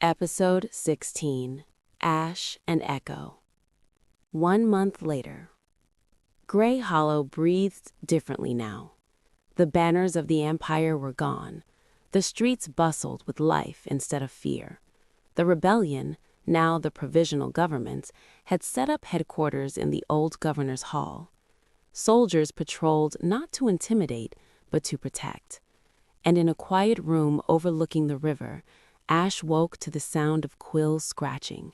Episode 16, Ash and Echo. 1 month later. Grey Hollow breathed differently now. The banners of the Empire were gone. The streets bustled with life instead of fear. The rebellion, now the provisional government, had set up headquarters in the old governor's hall. Soldiers patrolled not to intimidate, but to protect. And in a quiet room overlooking the river, Ash woke to the sound of quills scratching.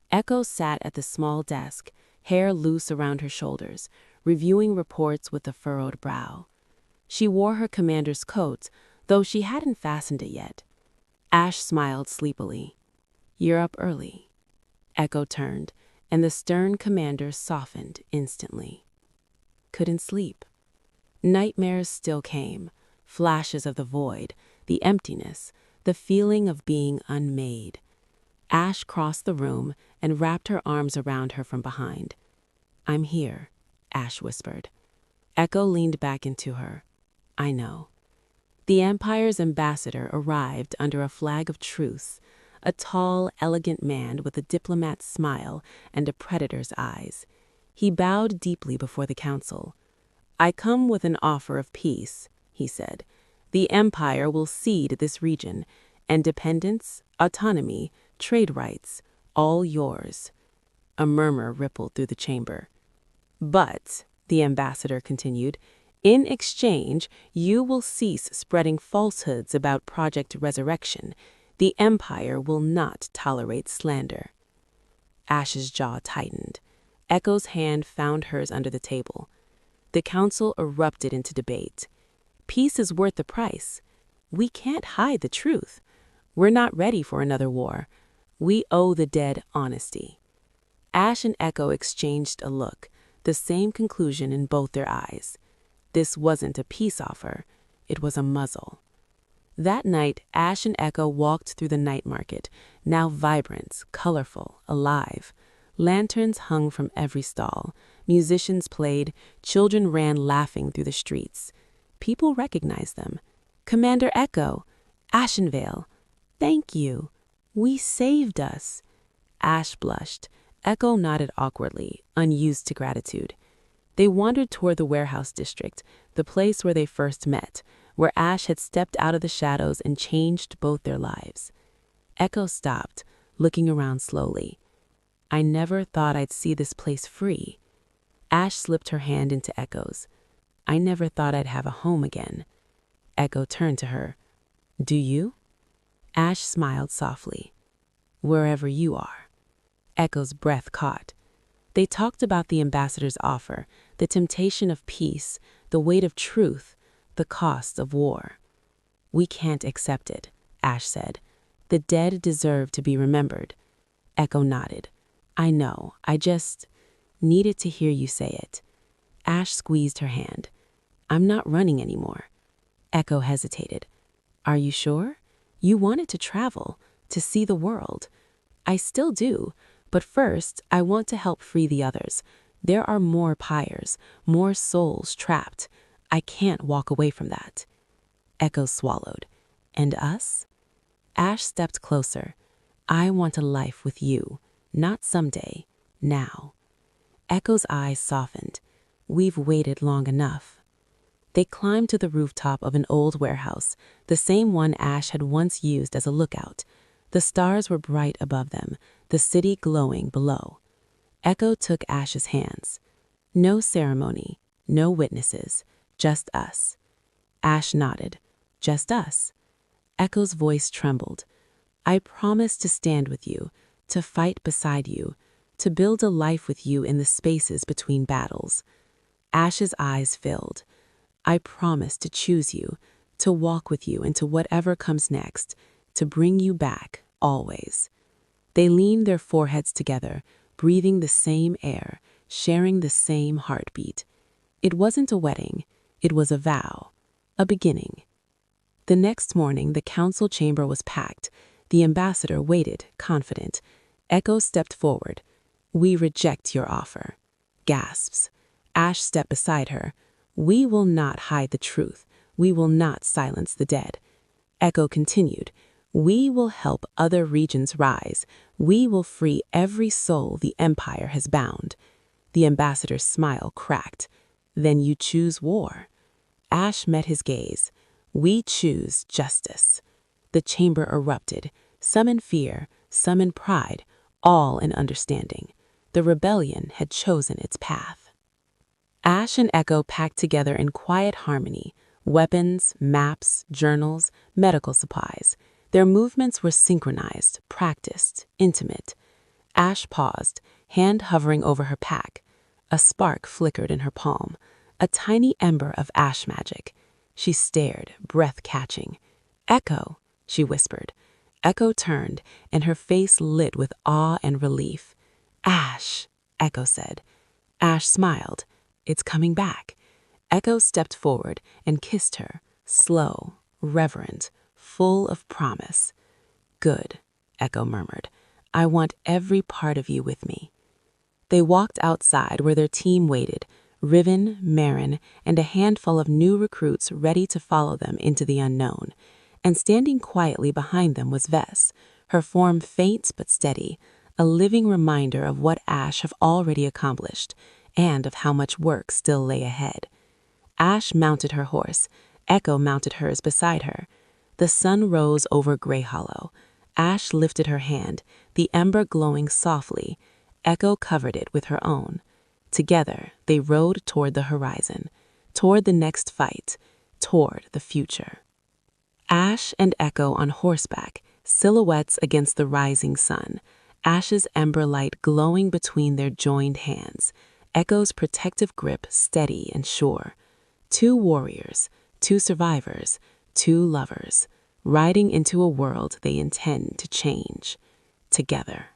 Echo sat at the small desk, hair loose around her shoulders, reviewing reports with a furrowed brow. She wore her commander's coat, though she hadn't fastened it yet. Ash smiled sleepily. "You're up early." Echo turned, and the stern commander softened instantly. "Couldn't sleep." Nightmares still came, flashes of the void, the emptiness, the feeling of being unmade. Ash crossed the room and wrapped her arms around her from behind. "I'm here," Ash whispered. Echo leaned back into her. "I know." The Empire's ambassador arrived under a flag of truce, a tall, elegant man with a diplomat's smile and a predator's eyes. He bowed deeply before the council. "I come with an offer of peace," he said. "The Empire will cede this region. Independence, autonomy, trade rights, all yours." A murmur rippled through the chamber. "But," the ambassador continued, "in exchange, you will cease spreading falsehoods about Project Resurrection. The Empire will not tolerate slander." Ash's jaw tightened. Echo's hand found hers under the table. The council erupted into debate. Peace is worth the price. We can't hide the truth. We're not ready for another war. We owe the dead honesty. Ash and Echo exchanged a look, the same conclusion in both their eyes. This wasn't a peace offer. It was a muzzle. That night, Ash and Echo walked through the night market, now vibrant, colorful, alive. Lanterns hung from every stall. Musicians played. Children ran laughing through the streets. People recognized them. "Commander Echo, Ashenvale, thank you. We saved us." Ash blushed. Echo nodded awkwardly, unused to gratitude. They wandered toward the warehouse district, the place where they first met, where Ash had stepped out of the shadows and changed both their lives. Echo stopped, looking around slowly. "I never thought I'd see this place free." Ash slipped her hand into Echo's. "I never thought I'd have a home again." Echo turned to her. "Do you?" Ash smiled softly. "Wherever you are." Echo's breath caught. They talked about the ambassador's offer, the temptation of peace, the weight of truth, the cost of war. "We can't accept it," Ash said. "The dead deserve to be remembered." Echo nodded. "I know, I just needed to hear you say it." Ash squeezed her hand. "I'm not running anymore." Echo hesitated. "Are you sure? You wanted to travel, to see the world." "I still do, but first I want to help free the others. There are more Pyres, more souls trapped. I can't walk away from that." Echo swallowed. "And us?" Ash stepped closer. "I want a life with you, not someday, now." Echo's eyes softened. "We've waited long enough." They climbed to the rooftop of an old warehouse, the same one Ash had once used as a lookout. The stars were bright above them, the city glowing below. Echo took Ash's hands. "No ceremony, no witnesses, just us." Ash nodded. "Just us." Echo's voice trembled. "I promise to stand with you, to fight beside you, to build a life with you in the spaces between battles." Ash's eyes filled. "I promise to choose you, to walk with you into whatever comes next, to bring you back, always." They leaned their foreheads together, breathing the same air, sharing the same heartbeat. It wasn't a wedding, it was a vow, a beginning. The next morning, the council chamber was packed. The ambassador waited, confident. Echo stepped forward. "We reject your offer." Gasps. Ash stepped beside her. "We will not hide the truth. We will not silence the dead." Echo continued. We will help other regions rise. We will free every soul the Empire has bound. The ambassador's smile cracked. Then you choose war. Ash met his gaze. We choose justice. The chamber erupted, some in fear, some in pride, all in understanding. The rebellion had chosen its path. Ash and Echo packed together in quiet harmony, weapons, maps, journals, medical supplies. Their movements were synchronized, practiced, intimate. Ash paused, hand hovering over her pack. A spark flickered in her palm, a tiny ember of ash magic. She stared, breath catching. "Echo," she whispered. Echo turned, and her face lit with awe and relief. "Ash," Echo said. Ash smiled. "It's coming back." Echo stepped forward and kissed her, slow, reverent, full of promise. "Good," Echo murmured. "I want every part of you with me." They walked outside where their team waited, Riven, Marin, and a handful of new recruits ready to follow them into the unknown. And standing quietly behind them was Vess, her form faint but steady, a living reminder of what Ash have already accomplished, and of how much work still lay ahead. Ash mounted her horse. Echo mounted hers beside her. The sun rose over Grey Hollow. Ash lifted her hand, the ember glowing softly. Echo covered it with her own. Together, they rode toward the horizon, toward the next fight, toward the future. Ash and Echo on horseback, silhouettes against the rising sun, Ash's ember light glowing between their joined hands, Echo's protective grip steady and sure. Two warriors, two survivors, two lovers, riding into a world they intend to change, together.